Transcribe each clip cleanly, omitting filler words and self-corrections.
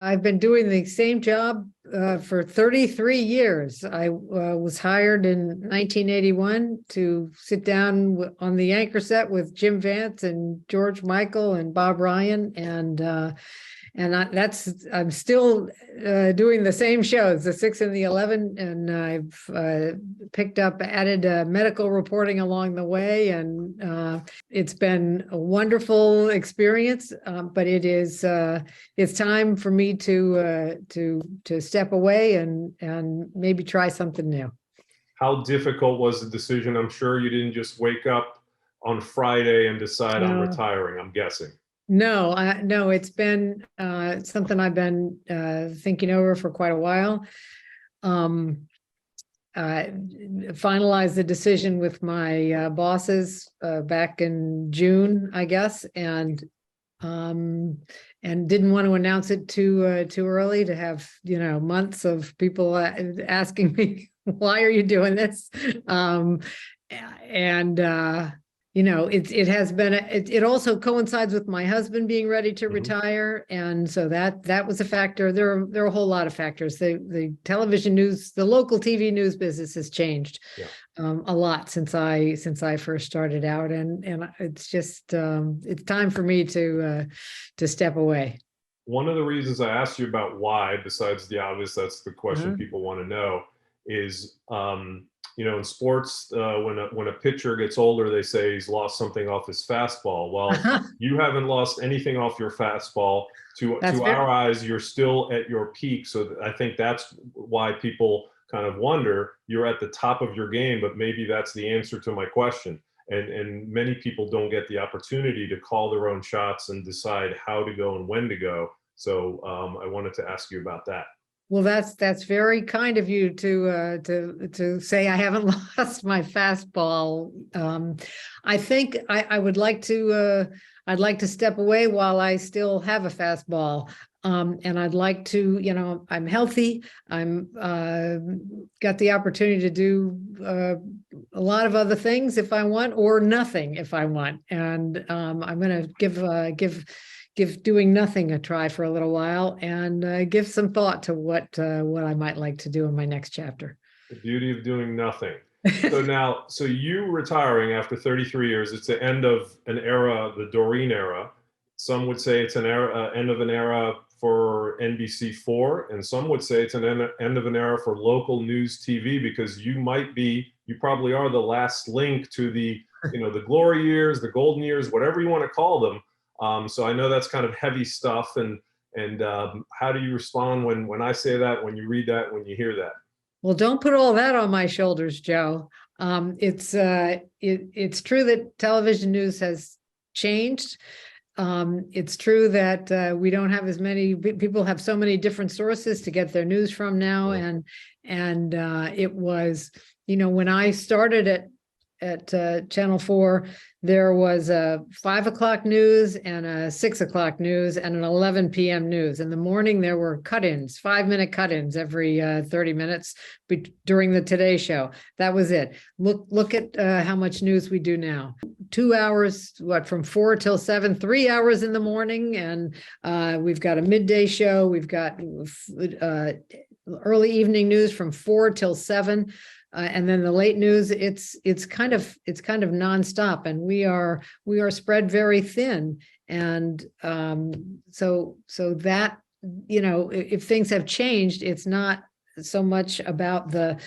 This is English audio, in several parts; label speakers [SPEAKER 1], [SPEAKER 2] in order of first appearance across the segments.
[SPEAKER 1] I've been doing the same job for 33 years. I was hired in 1981 to sit down on the anchor set with Jim Vance and George Michael and Bob Ryan, I'm still doing the same shows, the 6 and the 11, and I've added medical reporting along the way, and it's been a wonderful experience. But it's time for me to step away and maybe try something new.
[SPEAKER 2] How difficult was the decision? I'm sure you didn't just wake up on Friday and decide I'm retiring, I'm guessing.
[SPEAKER 1] No, it's been something I've been thinking over for quite a while. Finalized the decision with my bosses back in June, I guess, and didn't want to announce it too early to have months of people asking me, why are you doing this? It has been, it also coincides with my husband being ready to retire. And so that was a factor. There are a whole lot of factors. The television news, the local TV news business has changed a lot since I first started out. And it's just, it's time for me to step away.
[SPEAKER 2] One of the reasons I asked you about why, besides the obvious, that's the question people want to know, is, in sports, when a pitcher gets older, they say he's lost something off his fastball. Well, you haven't lost anything off your fastball. To our eyes, you're still at your peak. So I think that's why people kind of wonder, you're at the top of your game, but maybe that's the answer to my question. And many people don't get the opportunity to call their own shots and decide how to go and when to go. So I wanted to ask you about that.
[SPEAKER 1] Well, that's very kind of you to say I haven't lost my fastball. I think I would like to I'd like to step away while I still have a fastball. And I'd like to, I'm healthy. I'm got the opportunity to do a lot of other things if I want, or nothing if I want. And I'm going to give doing nothing a try for a little while, and give some thought to what I might like to do in my next chapter.
[SPEAKER 2] The beauty of doing nothing. So you retiring after 33 years, it's the end of an era, the Doreen era. Some would say it's an era, end of an era for NBC4, and some would say it's an end of an era for local news TV, because you probably are the last link to the, the glory years, the golden years, whatever you want to call them. So I know that's kind of heavy stuff, and how do you respond when I say that, when you read that, when you hear that?
[SPEAKER 1] Well, don't put all that on my shoulders, Joe. It's true that television news has changed. It's true that we don't have as many people have so many different sources to get their news from now, and it was, when I started at Channel 4, there was a 5 o'clock news and a 6 o'clock news and an 11 p.m. news. In the morning, there were cut-ins, 5-minute cut-ins every 30 minutes during the Today Show. That was it. Look at how much news we do now. 2 hours, from 4 till 7, 3 hours in the morning. And we've got a midday show. We've got early evening news from 4 till 7. And then the late news, it's kind of nonstop, and we are spread very thin. And so that, if things have changed, it's not so much about the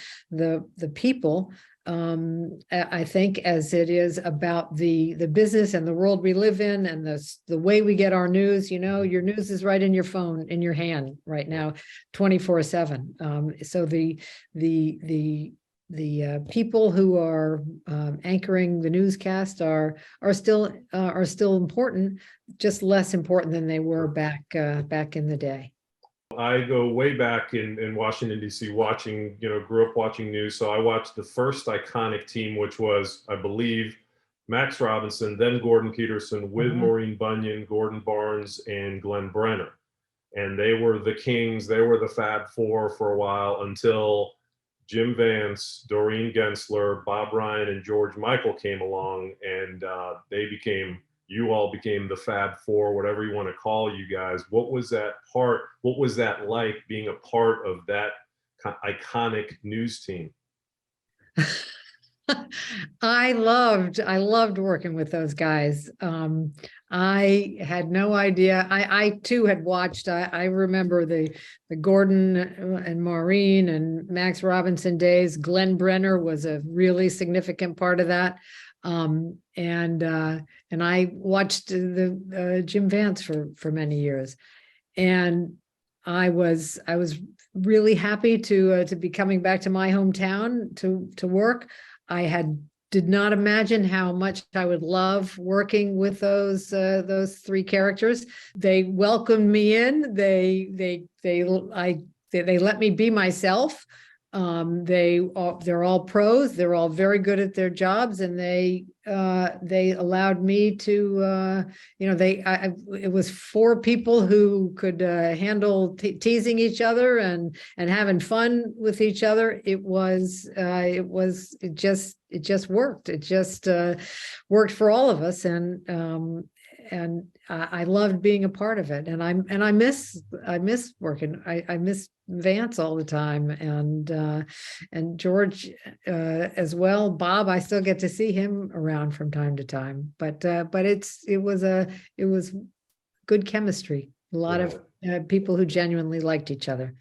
[SPEAKER 1] people, I think, as it is about the business and the world we live in, and the way we get our news. Your news is right in your phone, in your hand right now, 24/7. So the people who are anchoring the newscast are still important, just less important than they were back in the day.
[SPEAKER 2] I go way back in Washington, D.C., watching, grew up watching news. So I watched the first iconic team, which was, I believe, Max Robinson, then Gordon Peterson, with Maureen, Bunyan, Gordon Barnes, and Glenn Brenner. And they were the kings. They were the Fab Four for a while, until Jim Vance, Doreen Gentzler, Bob Ryan, and George Michael came along, and they became you all became the Fab Four, whatever you want to call you guys. What was that like being a part of that iconic news team?
[SPEAKER 1] I loved working with those guys. I had no idea. I too had watched. I remember the Gordon and Maureen and Max Robinson days. Glenn Brenner was a really significant part of that. And I watched the Jim Vance for many years, and I was really happy to be coming back to my hometown to work. I did not imagine how much I would love working with those three characters. They welcomed me in. They let me be myself. They're all pros. They're all very good at their jobs, and they allowed me to, it was four people who could handle teasing each other and having fun with each other. It just worked. It just worked for all of us, and I loved being a part of it. And I miss working. I miss Vance all the time, and George as well. Bob, I still get to see him around from time to time, but it was good chemistry. A lot of people who genuinely liked each other.